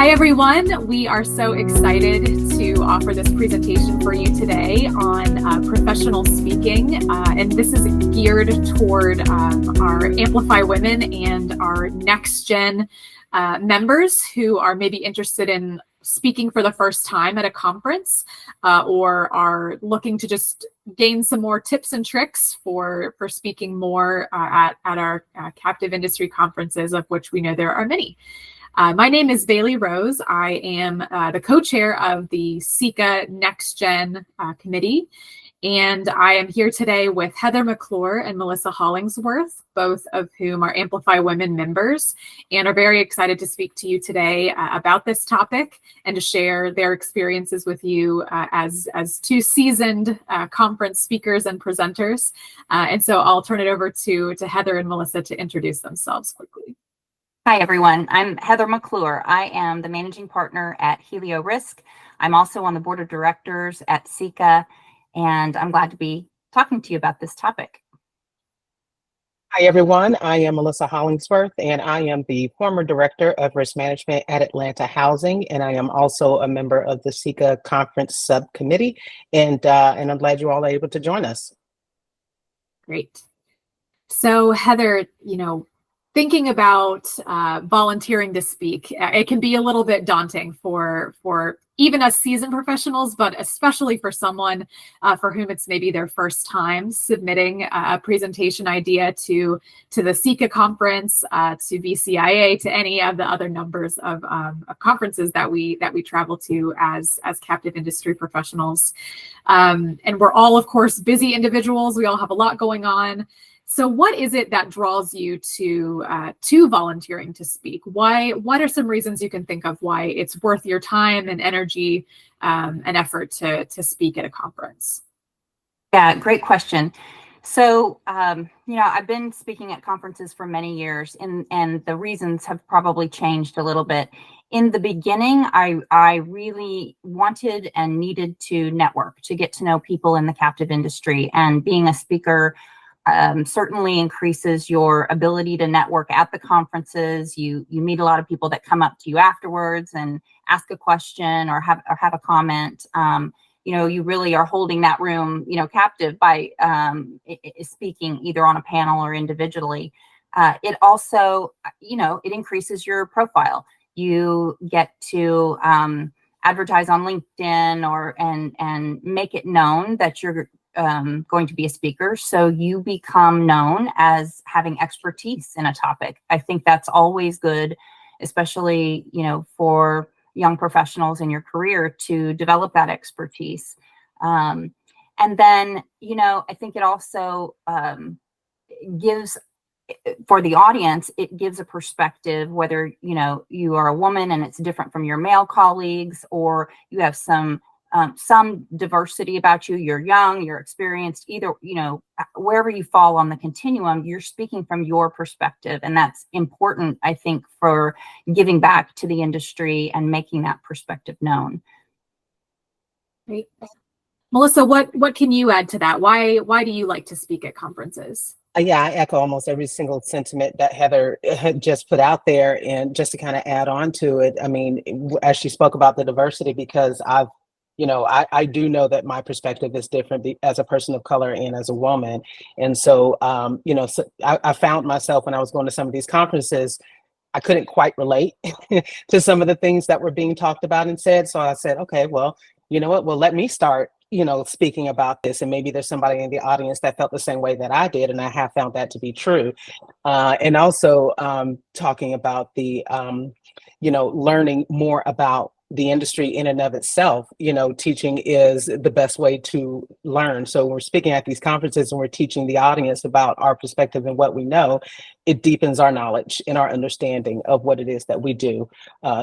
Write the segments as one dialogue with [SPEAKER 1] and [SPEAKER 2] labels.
[SPEAKER 1] Hi, everyone. We are so excited to offer this presentation for you today on professional speaking. And this is geared toward our Amplify women and our NEXTGen members who are maybe interested in speaking for the first time at a conference or are looking to just gain some more tips and tricks for speaking more at our captive industry conferences, of which we know there are many. My name is Bailey Rose. I am the co-chair of the CICA NEXTGen committee, and I am here today with Heather McClure and Melissa Hollingsworth, both of whom are Amplify Women members, and are very excited to speak to you today about this topic and to share their experiences with you as two seasoned conference speakers and presenters. And so I'll turn it over to Heather and Melissa to introduce themselves quickly.
[SPEAKER 2] Hi, everyone. I'm Heather McClure. I am the managing partner at Helio Risk. I'm also on the board of directors at CICA, and I'm glad to be talking to you about this topic.
[SPEAKER 3] Hi, everyone. I am Melissa Hollingsworth, and I am the former director of risk management at Atlanta Housing, and I am also a member of the CICA conference subcommittee, and I'm glad you all are able to join us.
[SPEAKER 1] Great. So, Heather, thinking about volunteering to speak, it can be a little bit daunting for even us seasoned professionals, but especially for someone for whom it's maybe their first time submitting a presentation idea to the CICA conference, to VCIA, to any of the other numbers of conferences that we travel to as captive industry professionals. And we're all, of course, busy individuals. We all have a lot going on. So what is it that draws you to volunteering to speak? What are some reasons you can think of why it's worth your time and energy and effort to speak at a conference?
[SPEAKER 2] Yeah, great question. So, I've been speaking at conferences for many years, and the reasons have probably changed a little bit. In the beginning, I really wanted and needed to network, to get to know people in the captive industry, and being a speaker certainly increases your ability to network at the conferences. You meet a lot of people that come up to you afterwards and ask a question or have a comment. You really are holding that room, captive by speaking either on a panel or individually. It also, it increases your profile. You get to advertise on LinkedIn and make it known that you're going to be a speaker, so you become known as having expertise in a topic. I think that's always good, especially for young professionals in your career, to develop that expertise. And then I think it also gives, for the audience, it gives a perspective, whether you are a woman and it's different from your male colleagues, or you have some diversity about you, you're young, you're experienced, either, wherever you fall on the continuum, you're speaking from your perspective. And that's important, I think, for giving back to the industry and making that perspective known.
[SPEAKER 1] Great. Melissa, what can you add to that? Why do you like to speak at conferences?
[SPEAKER 3] Yeah, I echo almost every single sentiment that Heather had just put out there. And just to kind of add on to it, I mean, as she spoke about the diversity, because I do know that my perspective is different as a person of color and as a woman. And so, I found myself when I was going to some of these conferences, I couldn't quite relate to some of the things that were being talked about and said. So I said, okay, well, you know what? Well, let me start, speaking about this. And maybe there's somebody in the audience that felt the same way that I did. And I have found that to be true. And also talking about the, learning more about the industry in and of itself. Teaching is the best way to learn. So when we're speaking at these conferences and we're teaching the audience about our perspective and what we know, it deepens our knowledge and our understanding of what it is that we do.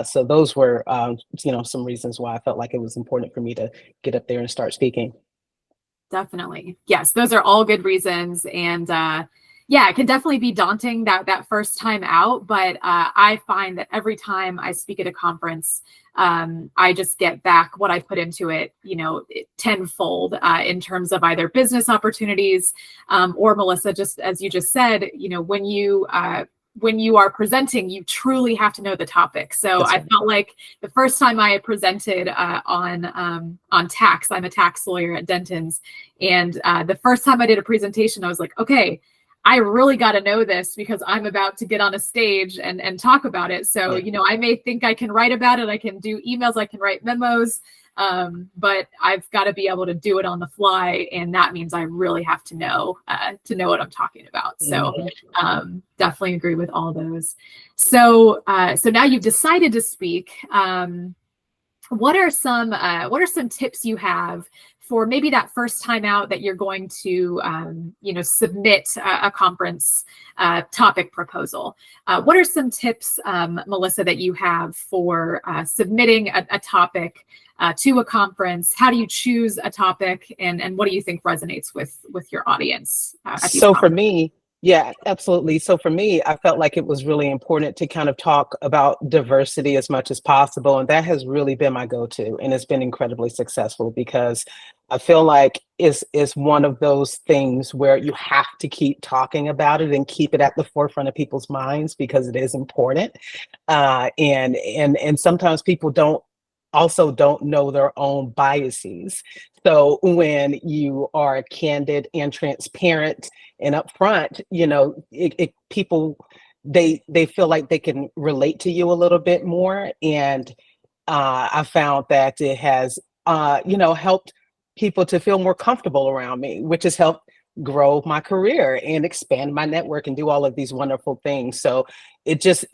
[SPEAKER 3] So those were, some reasons why I felt like it was important for me to get up there and start speaking.
[SPEAKER 1] Definitely. Yes, those are all good reasons. And yeah, it can definitely be daunting that first time out, but I find that every time I speak at a conference, I just get back what I put into it, tenfold in terms of either business opportunities or, Melissa, just as you just said, when you when you are presenting, you truly have to know the topic. So I felt like the first time I presented on tax, I'm a tax lawyer at Denton's, and the first time I did a presentation, I was like, okay, I really got to know this because I'm about to get on a stage and talk about it. So, you know, I may think I can write about it. I can do emails, I can write memos, but I've got to be able to do it on the fly. And that means I really have to know what I'm talking about. So definitely agree with all those. So, so now you've decided to speak. What are some tips you have for maybe that first time out that you're going to, you know, submit a conference topic proposal? What are some tips, Melissa, that you have for submitting a topic to a conference? How do you choose a topic, and what do you think resonates with your audience?
[SPEAKER 3] So for me, yeah, absolutely. So for me, I felt like it was really important to kind of talk about diversity as much as possible. And that has really been my go-to. And it's been incredibly successful because I feel like it's one of those things where you have to keep talking about it and keep it at the forefront of people's minds because it is important. And sometimes people don't know their own biases. So when you are candid and transparent and upfront, you know, people, they feel like they can relate to you a little bit more. And I found that it has, you know, helped people to feel more comfortable around me, which has helped grow my career and expand my network and do all of these wonderful things. So it just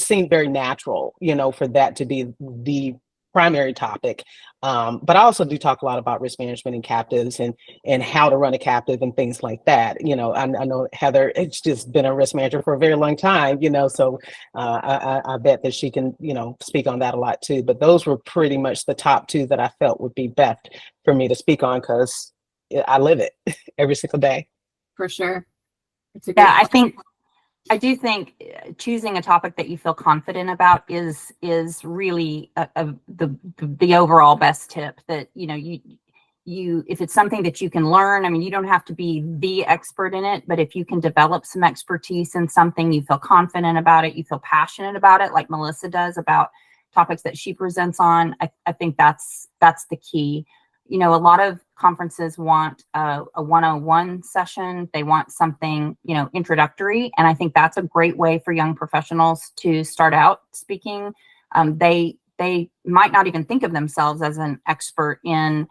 [SPEAKER 3] seemed very natural, you know, for that to be the primary topic. But I also do talk a lot about risk management and captives and how to run a captive and things like that. You know, I know Heather, it's just been a risk manager for a very long time, you know, so I bet that she can, you know, speak on that a lot too. But those were pretty much the top two that I felt would be best for me to speak on because I live it every single day.
[SPEAKER 1] For sure.
[SPEAKER 2] Yeah, I do think choosing a topic that you feel confident about is really the overall best tip. That, you know, you if it's something that you can learn, I mean, you don't have to be the expert in it, but if you can develop some expertise in something, you feel confident about it, you feel passionate about it, like Melissa does about topics that she presents on, I think that's the key. You know, a lot of conferences want a 101 session. They want something, you know, introductory. And I think that's a great way for young professionals to start out speaking. They might not even think of themselves as an expert in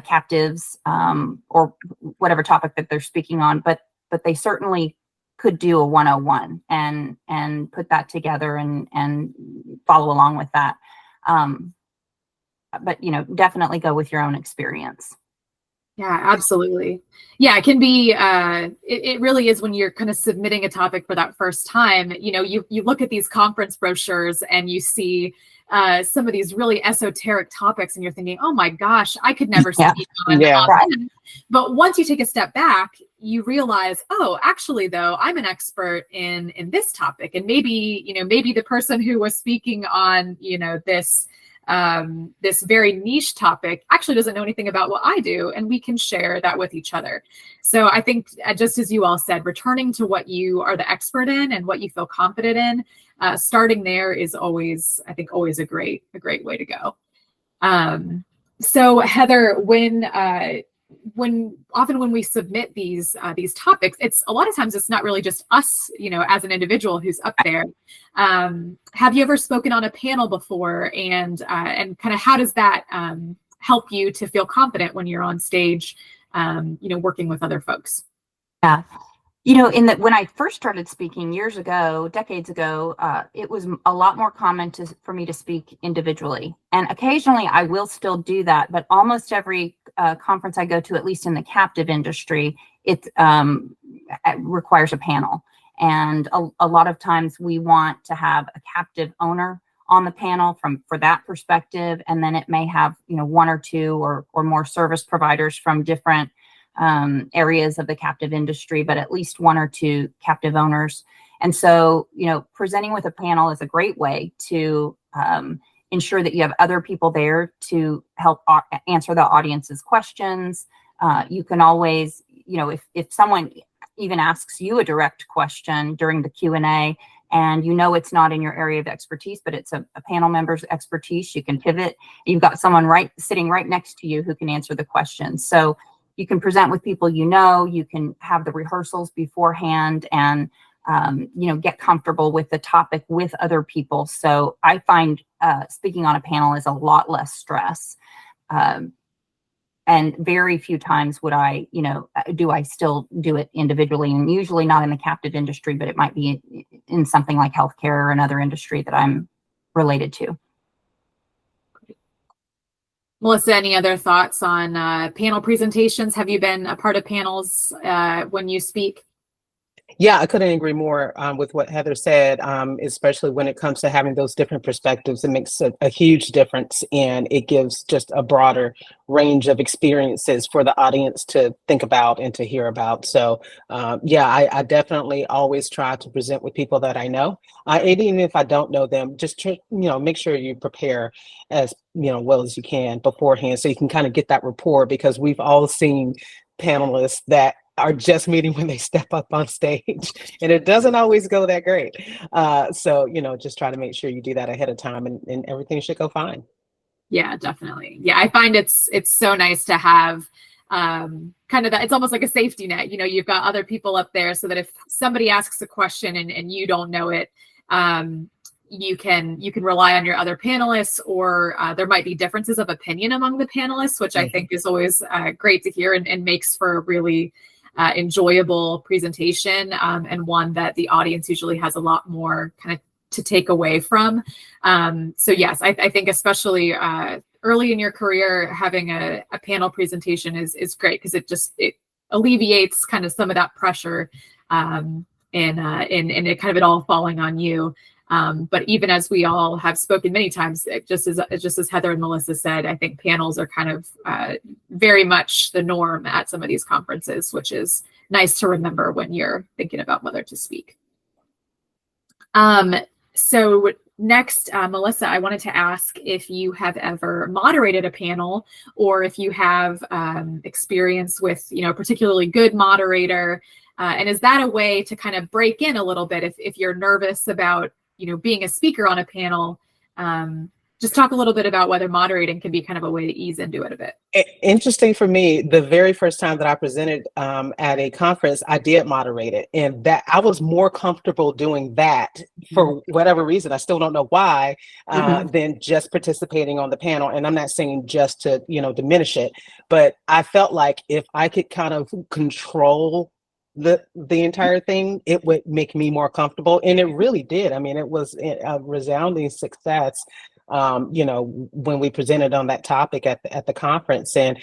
[SPEAKER 2] captives or whatever topic that they're speaking on, but they certainly could do a 101 and put that together and follow along with that. But, you know, definitely go with your own experience.
[SPEAKER 1] Yeah, absolutely. Yeah, it can be, it really is when you're kind of submitting a topic for that first time, you know, you look at these conference brochures and you see some of these really esoteric topics and you're thinking, oh my gosh, I could never speak on that. But once you take a step back, you realize, oh, actually, though, I'm an expert in this topic. And maybe, you know, maybe the person who was speaking on, you know, this very niche topic actually doesn't know anything about what I do, and we can share that with each other. So I think, just as you all said, returning to what you are the expert in and what you feel confident in, starting there is always, I think, always a great way to go. So Heather, often when we submit these topics, it's a lot of times it's not really just us, you know, as an individual who's up there. Have you ever spoken on a panel before, and kind of how does that help you to feel confident when you're on stage, you know, working with other folks?
[SPEAKER 2] Yeah. You know, when I first started speaking years ago, decades ago, it was a lot more common for me to speak individually. And occasionally I will still do that, but almost every conference I go to, at least in the captive industry, it requires a panel. And a lot of times we want to have a captive owner on the panel for that perspective. And then it may have, you know, one or two or more service providers from different areas of the captive industry, but at least one or two captive owners. And so, you know, presenting with a panel is a great way to ensure that you have other people there to help answer the audience's questions. You can always, you know, if someone even asks you a direct question during the Q&A, and you know it's not in your area of expertise, but it's a panel member's expertise, you can pivot. You've got someone sitting right next to you who can answer the questions. So you can present with people you know, you can have the rehearsals beforehand, and get comfortable with the topic with other people. So I find speaking on a panel is a lot less stress. And very few times would I still do it individually, and usually not in the captive industry, but it might be in something like healthcare or another industry that I'm related to.
[SPEAKER 1] Melissa, any other thoughts on panel presentations? Have you been a part of panels when you speak?
[SPEAKER 3] Yeah, I couldn't agree more with what Heather said, especially when it comes to having those different perspectives. It makes a huge difference, and it gives just a broader range of experiences for the audience to think about and to hear about. So I definitely always try to present with people that I know. And even if I don't know them, just make sure you prepare as well as you can beforehand, so you can kind of get that rapport, because we've all seen panelists that are just meeting when they step up on stage, and it doesn't always go that great. So just try to make sure you do that ahead of time, and everything should go fine.
[SPEAKER 1] Yeah, definitely. Yeah, I find it's so nice to have kind of that. It's almost like a safety net. You've got other people up there, so that if somebody asks a question and you don't know it, you can rely on your other panelists, or there might be differences of opinion among the panelists, which I think is always great to hear, and makes for a really enjoyable presentation, and one that the audience usually has a lot more kind of to take away from. So yes, I think especially early in your career, having a panel presentation is great, because it alleviates kind of some of that pressure, and it kind of it all falling on you. But even as we all have spoken many times, just as Heather and Melissa said, I think panels are kind of very much the norm at some of these conferences, which is nice to remember when you're thinking about whether to speak. So next, Melissa, I wanted to ask if you have ever moderated a panel, or if you have experience with, a particularly good moderator, and is that a way to kind of break in a little bit if you're nervous about being a speaker on a panel? Just talk a little bit about whether moderating can be kind of a way to ease into it a bit.
[SPEAKER 3] Interesting for me, the very first time that I presented at a conference, I did moderate it, and that I was more comfortable doing that for whatever reason. I still don't know why, than just participating on the panel. And I'm not saying just to, diminish it, but I felt like if I could kind of control the entire thing, it would make me more comfortable. And it really did. I mean, it was a resounding success. When we presented on that topic at the conference, and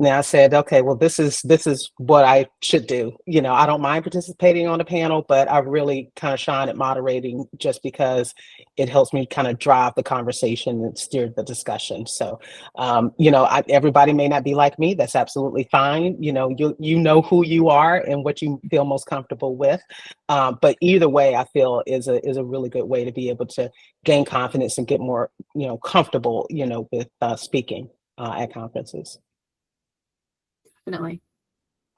[SPEAKER 3] then I said, okay, well, this is what I should do. I don't mind participating on a panel, but I really kind of shine at moderating, just because it helps me kind of drive the conversation and steer the discussion. So, everybody may not be like me. That's absolutely fine. You know who you are and what you feel most comfortable with. But either way, I feel is a really good way to be able to gain confidence and get more, comfortable, with speaking at conferences.
[SPEAKER 1] Definitely.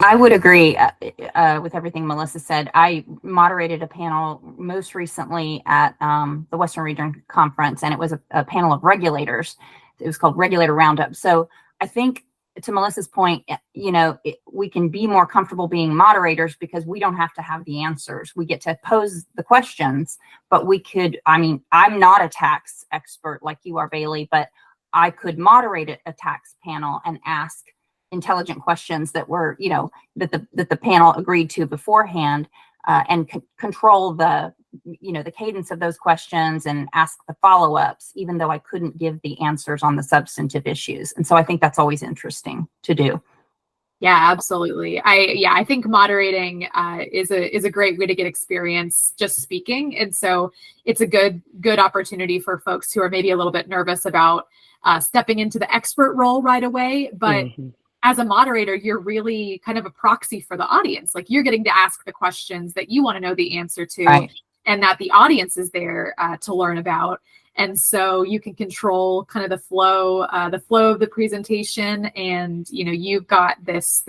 [SPEAKER 2] I would agree with everything Melissa said. I moderated a panel most recently at the Western Region Conference, and it was a panel of regulators. It was called Regulator Roundup. So I think, to Melissa's point, we can be more comfortable being moderators because we don't have to have the answers. We get to pose the questions, but I'm not a tax expert like you are, Bailey, but I could moderate a tax panel and ask intelligent questions that were, that the panel agreed to beforehand, and control the cadence of those questions and ask the follow-ups, even though I couldn't give the answers on the substantive issues. And so I think that's always interesting to do.
[SPEAKER 1] Yeah, absolutely. I think moderating is a great way to get experience just speaking. And so it's a good opportunity for folks who are maybe a little bit nervous about stepping into the expert role right away, but as a moderator, you're really kind of a proxy for the audience. Like, you're getting to ask the questions that you want to know the answer to, right, and that the audience is there to learn about. And so you can control kind of the flow of the presentation. And, you've got this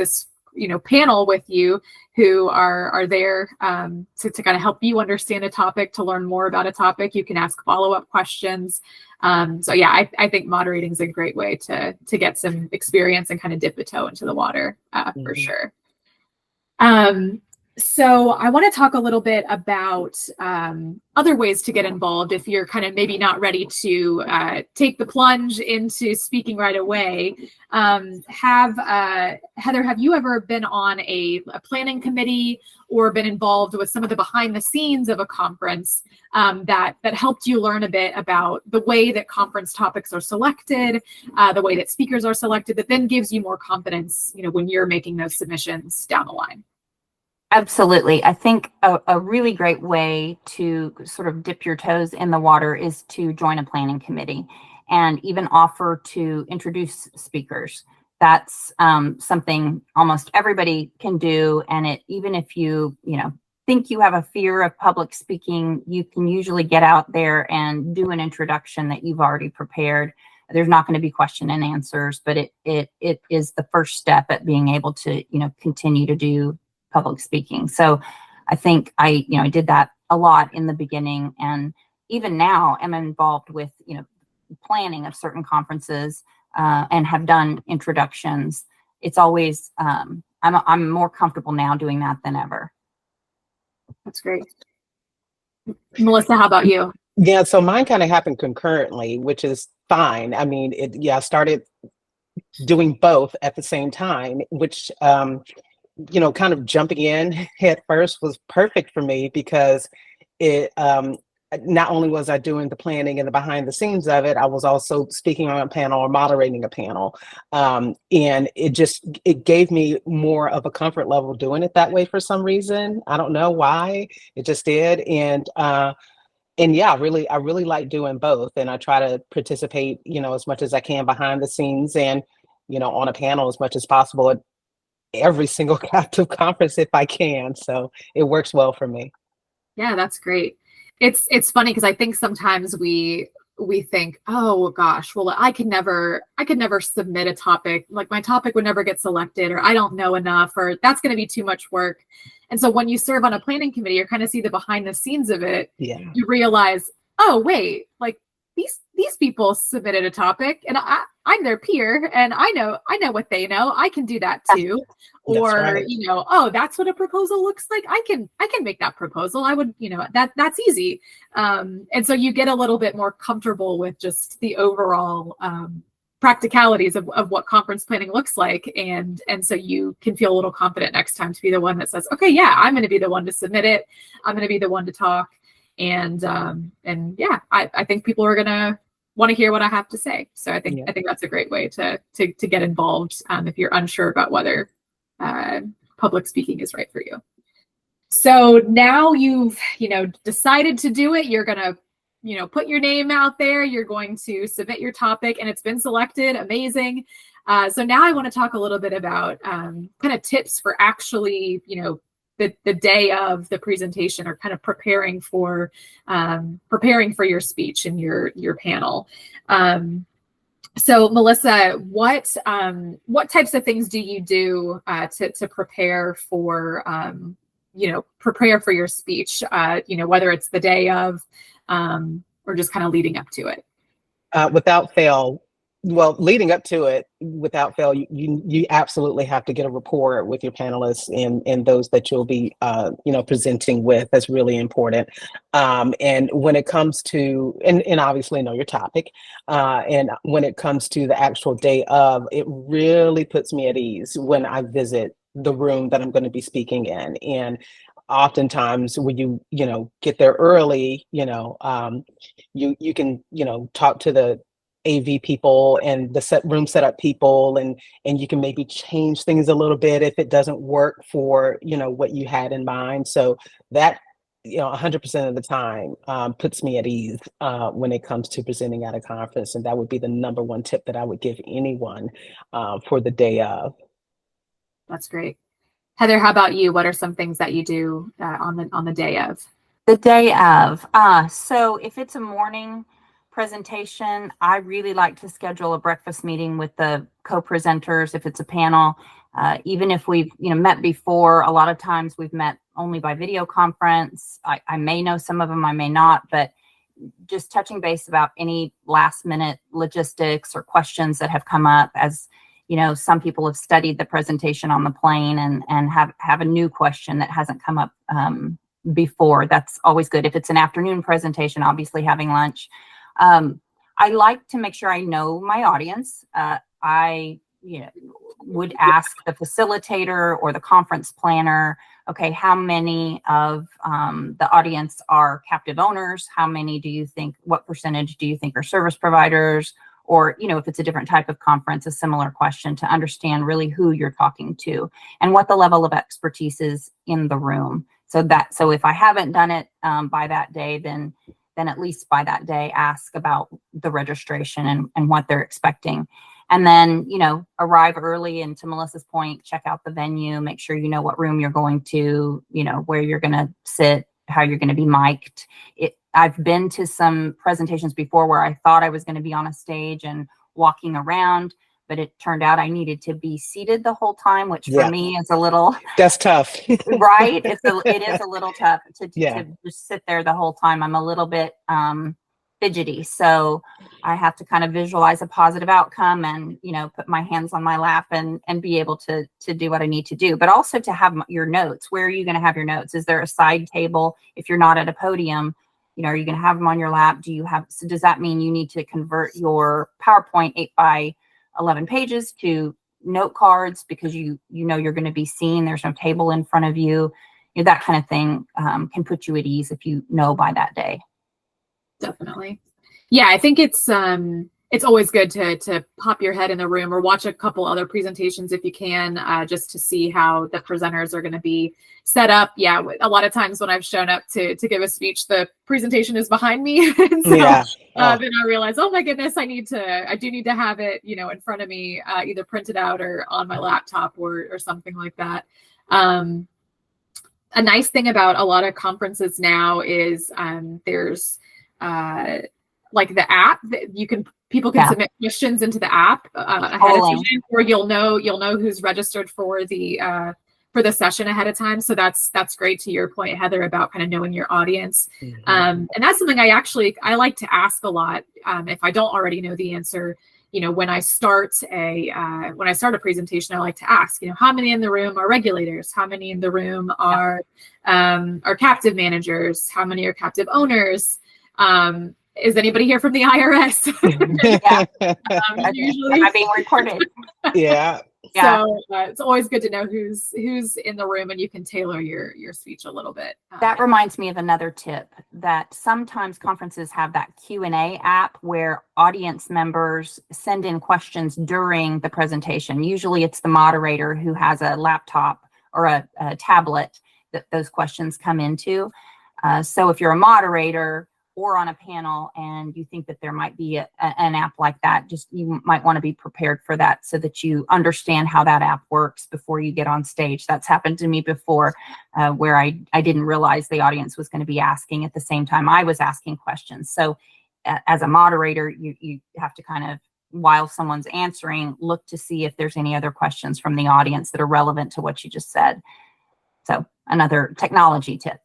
[SPEAKER 1] panel with you who are there to kind of help you understand a topic, to learn more about a topic. You can ask follow-up questions. So yeah, I think moderating is a great way to get some experience and kind of dip a toe into the water for sure. So I want to talk a little bit about other ways to get involved if you're kind of maybe not ready to take the plunge into speaking right away. Heather, have you ever been on a planning committee or been involved with some of the behind the scenes of a conference that helped you learn a bit about the way that conference topics are selected, the way that speakers are selected, that then gives you more confidence, when you're making those submissions down the line?
[SPEAKER 2] Absolutely. I think a really great way to sort of dip your toes in the water is to join a planning committee and even offer to introduce speakers. That's something almost everybody can do. And even if you think you have a fear of public speaking, you can usually get out there and do an introduction that you've already prepared. There's not going to be question and answers, but it is the first step at being able to, continue to do public speaking. So I think I did that a lot in the beginning, and even now I'm involved with, planning of certain conferences and have done introductions. It's always, I'm more comfortable now doing that than ever.
[SPEAKER 1] That's great. Melissa, how about you?
[SPEAKER 3] Yeah, so mine kind of happened concurrently, which is fine. I mean, I started doing both at the same time, which kind of jumping in head first was perfect for me because it not only was I doing the planning and the behind the scenes of it, I was also speaking on a panel or moderating a panel. And it gave me more of a comfort level doing it that way for some reason. I don't know why, it just did. And yeah, I really like doing both. And I try to participate, as much as I can behind the scenes and, on a panel as much as possible at every single captive conference if I can. So it works well for me.
[SPEAKER 1] Yeah, that's great. It's funny because I think sometimes we think, oh gosh, well, I could never submit a topic, like my topic would never get selected, or I don't know enough, or that's going to be too much work. And so when you serve on a planning committee, you kind of see the behind the scenes of it.
[SPEAKER 3] Yeah.
[SPEAKER 1] You realize, oh wait, like these people submitted a topic and I'm their peer and I know what they know. I can do that too. Or,
[SPEAKER 3] right.
[SPEAKER 1] Oh, that's what a proposal looks like. I can make that proposal. I would, that's easy. And so you get a little bit more comfortable with just the overall practicalities of what conference planning looks like. And so you can feel a little confident next time to be the one that says, okay, yeah, I'm going to be the one to submit it. I'm going to be the one to talk. And yeah, I think people are going to want to hear what I have to say. So I think that's a great way to get involved if you're unsure about whether public speaking is right for you. So now you've decided to do it. You're going to put your name out there. You're going to submit your topic, and it's been selected. Amazing. So now I want to talk a little bit about kind of tips for actually the day of the presentation, or kind of preparing for your speech and your panel. So Melissa, what types of things do you do to prepare for your speech? Whether it's the day of or just kind of leading up to it.
[SPEAKER 3] Without fail, leading up to it, without fail, you absolutely have to get a rapport with your panelists and those that you'll be presenting with. That's really important. And when it comes to and obviously know your topic. And when it comes to the actual day of, it really puts me at ease when I visit the room that I'm going to be speaking in. And oftentimes when you get there early, you can talk to the AV people and the room setup people, and you can maybe change things a little bit if it doesn't work for what you had in mind. So that 100% of the time puts me at ease when it comes to presenting at a conference, and that would be the number one tip that I would give anyone for the day of.
[SPEAKER 1] That's great. Heather, how about you? What are some things that you do on the day of?
[SPEAKER 2] The day of. So if it's a morning presentation, I really like to schedule a breakfast meeting with the co-presenters. If it's a panel, Even if we've met before, a lot of times we've met only by video conference. I may know some of them, I may not, but just touching base about any last minute logistics or questions that have come up. As some people have studied the presentation on the plane and have a new question that hasn't come up before. That's always good. If it's an afternoon presentation, obviously having lunch. I like to make sure I know my audience. I would ask the facilitator or the conference planner, okay, how many of the audience are captive owners? How many do you think, what percentage do you think are service providers? Or, if it's a different type of conference, a similar question to understand really who you're talking to and what the level of expertise is in the room. So if I haven't done it by that day, then at least by that day, ask about the registration and what they're expecting. And then, arrive early, and to Melissa's point, check out the venue, make sure you know what room you're going to, where you're going to sit, how you're going to be mic'd. I've been to some presentations before where I thought I was going to be on a stage and walking around, but it turned out I needed to be seated the whole time, which for me is a little...
[SPEAKER 3] That's tough.
[SPEAKER 2] Right? It is a little tough to just sit there the whole time. I'm a little bit fidgety. So I have to kind of visualize a positive outcome and, put my hands on my lap and be able to do what I need to do, but also to have your notes. Where are you going to have your notes? Is there a side table? If you're not at a podium, are you going to have them on your lap? So does that mean you need to convert your PowerPoint 8 by 11 pages to note cards because you're going to be seen, there's no table in front of you? That kind of thing can put you at ease if you know by that day.
[SPEAKER 1] Definitely. Yeah, I think it's always good to pop your head in the room or watch a couple other presentations if you can, just to see how the presenters are going to be set up. Yeah, a lot of times when I've shown up to give a speech, the presentation is behind me. And so then I realize, oh my goodness, I do need to have it, in front of me, either printed out or on my laptop or something like that. A nice thing about a lot of conferences now is there's like the app that people can submit questions into the app ahead of time, or you'll know who's registered for the session ahead of time. So that's great, to your point, Heather, about kind of knowing your audience. Mm-hmm. And that's something I like to ask a lot. If I don't already know the answer, when I start a presentation, I like to ask, how many in the room are regulators? How many in the room are captive managers? How many are captive owners? Is anybody here from the IRS?
[SPEAKER 2] Usually, am I being recorded?
[SPEAKER 3] Yeah.
[SPEAKER 1] So it's always good to know who's in the room, and you can tailor your speech a little bit.
[SPEAKER 2] That reminds me of another tip, that sometimes conferences have that Q&A app where audience members send in questions during the presentation. Usually it's the moderator who has a laptop or a tablet that those questions come into. So if you're a moderator or on a panel and you think that there might be an app like that, you might want to be prepared for that so that you understand how that app works before you get on stage. That's happened to me before, where I didn't realize the audience was going to be asking at the same time I was asking questions. So as a moderator, you have to kind of, while someone's answering, look to see if there's any other questions from the audience that are relevant to what you just said. So another technology tip.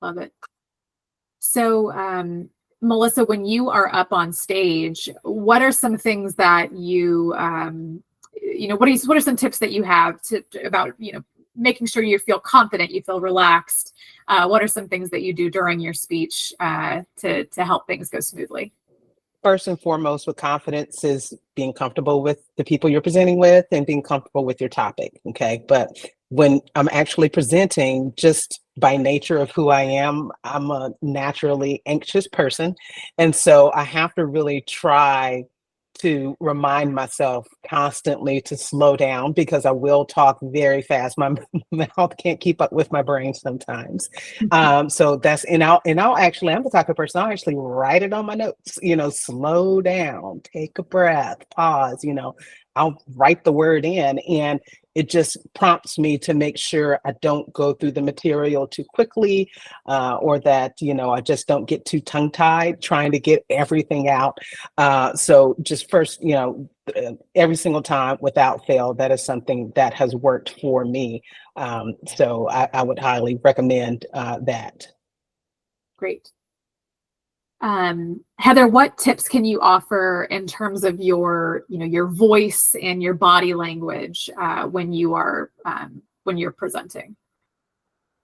[SPEAKER 1] Love it. So, Melissa, when you are up on stage, what are some things that you, what are some tips that you have about making sure you feel confident, you feel relaxed? What are some things that you do during your speech to help things go smoothly?
[SPEAKER 3] First and foremost, with confidence is being comfortable with the people you're presenting with and being comfortable with your topic. Okay. But when I'm actually presenting, just by nature of who I am, I'm a naturally anxious person. And so I have to really try to remind myself constantly to slow down, because I will talk very fast. My mouth can't keep up with my brain sometimes. So that's, I'm the type of person, I'll actually write it on my notes, slow down, take a breath, pause, I'll write the word in, and it just prompts me to make sure I don't go through the material too quickly, or that, I just don't get too tongue tied trying to get everything out. So just first, every single time without fail, that is something that has worked for me. So I would highly recommend that.
[SPEAKER 1] Great. Heather, what tips can you offer in terms of your voice and your body language when you're presenting?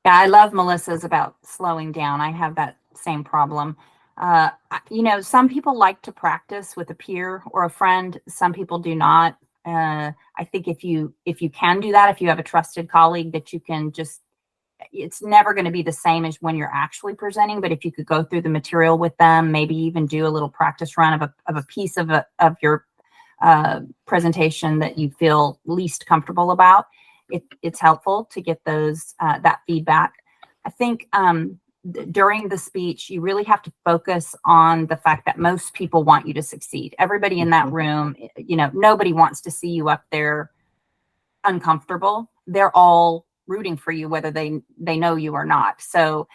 [SPEAKER 2] Yeah, I love Melissa's about slowing down. I have that same problem. Some people like to practice with a peer or a friend. Some people do not. I think if you can do that, if you have a trusted colleague that you can just, it's never going to be the same as when you're actually presenting. But if you could go through the material with them, maybe even do a little practice run of a piece of your presentation that you feel least comfortable about, it's helpful to get that feedback. I think during the speech, you really have to focus on the fact that most people want you to succeed. Everybody in that room, nobody wants to see you up there uncomfortable. They're all rooting for you, whether they know you or not. So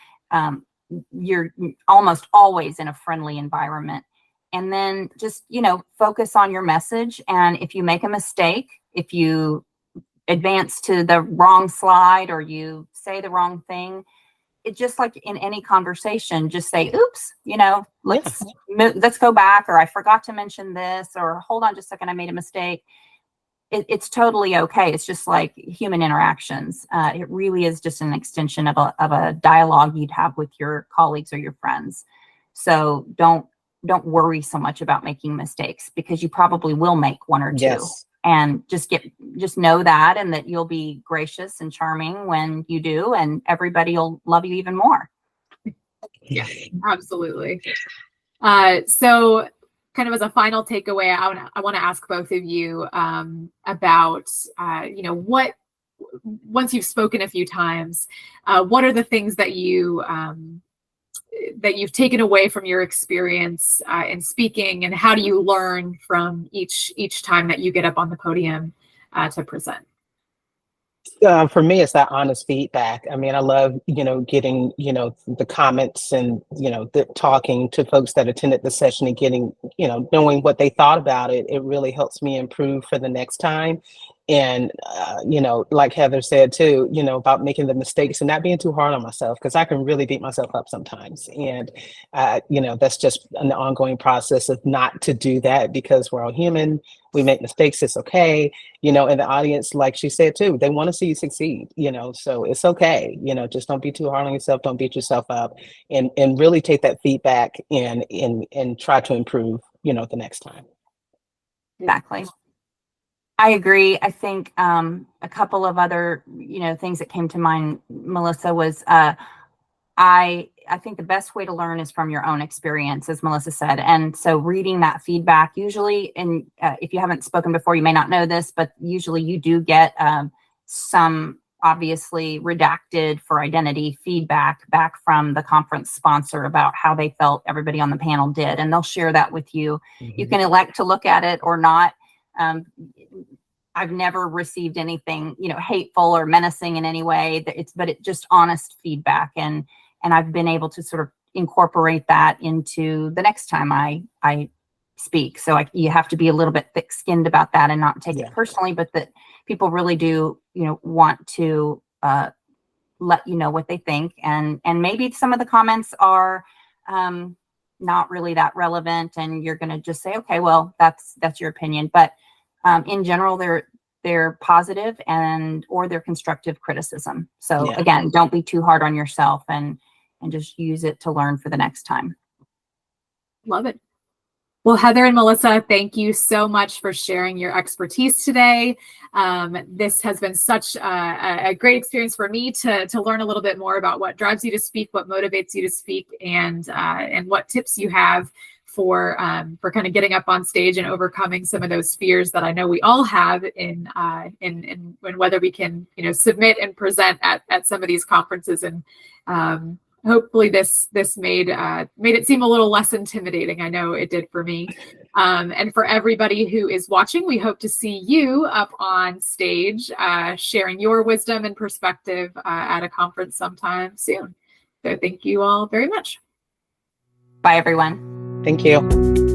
[SPEAKER 2] you're almost always in a friendly environment. And then just, focus on your message. And if you make a mistake, if you advance to the wrong slide or you say the wrong thing, it's just like in any conversation, just say, oops, let's go back, or I forgot to mention this, or hold on just a second, I made a mistake. It's totally okay. It's just like human interactions. It really is just an extension of a dialogue you'd have with your colleagues or your friends. So don't worry so much about making mistakes, because you probably will make one or two.
[SPEAKER 3] Yes.
[SPEAKER 2] And just know that, and that you'll be gracious and charming when you do, and everybody will love you even more.
[SPEAKER 1] Yeah, absolutely. So kind of as a final takeaway, I want to ask both of you about, what, once you've spoken a few times, what are the things that you've taken away from your experience in speaking, and how do you learn from each time that you get up on the podium to present?
[SPEAKER 3] For me, it's that honest feedback. I mean, I love, getting, the comments and, the talking to folks that attended the session and getting, knowing what they thought about it. It really helps me improve for the next time. And, like Heather said too, about making the mistakes and not being too hard on myself, because I can really beat myself up sometimes. And, that's just an ongoing process of not to do that, because we're all human. We make mistakes. It's okay. And the audience, like she said too, they want to see you succeed, so it's okay. Just don't be too hard on yourself. Don't beat yourself up, and really take that feedback and try to improve, the next time.
[SPEAKER 2] Exactly. I agree. I think a couple of other, things that came to mind, Melissa, was I think the best way to learn is from your own experience, as Melissa said. And so reading that feedback, usually, and if you haven't spoken before, you may not know this, but usually you do get some obviously redacted for identity feedback back from the conference sponsor about how they felt everybody on the panel did. And they'll share that with you. Mm-hmm. You can elect to look at it or not. I've never received anything, hateful or menacing in any way. But it's just honest feedback. And I've been able to sort of incorporate that into the next time I speak. So you have to be a little bit thick-skinned about that and not take it personally, but that people really do, want to let you know what they think. And maybe some of the comments are not really that relevant, and you're going to just say, okay, well, that's your opinion. But in general, they're positive or they're constructive criticism. So again, don't be too hard on yourself, and just use it to learn for the next time.
[SPEAKER 1] Love it. Well, Heather and Melissa, thank you so much for sharing your expertise today. This has been such a great experience for me to learn a little bit more about what drives you to speak, what motivates you to speak, and what tips you have for kind of getting up on stage and overcoming some of those fears that I know we all have in whether we can submit and present at some of these conferences and hopefully this made it seem a little less intimidating. I know it did for me. And for everybody who is watching, we hope to see you up on stage sharing your wisdom and perspective at a conference sometime soon. So thank you all very much.
[SPEAKER 2] Bye, everyone.
[SPEAKER 3] Thank you.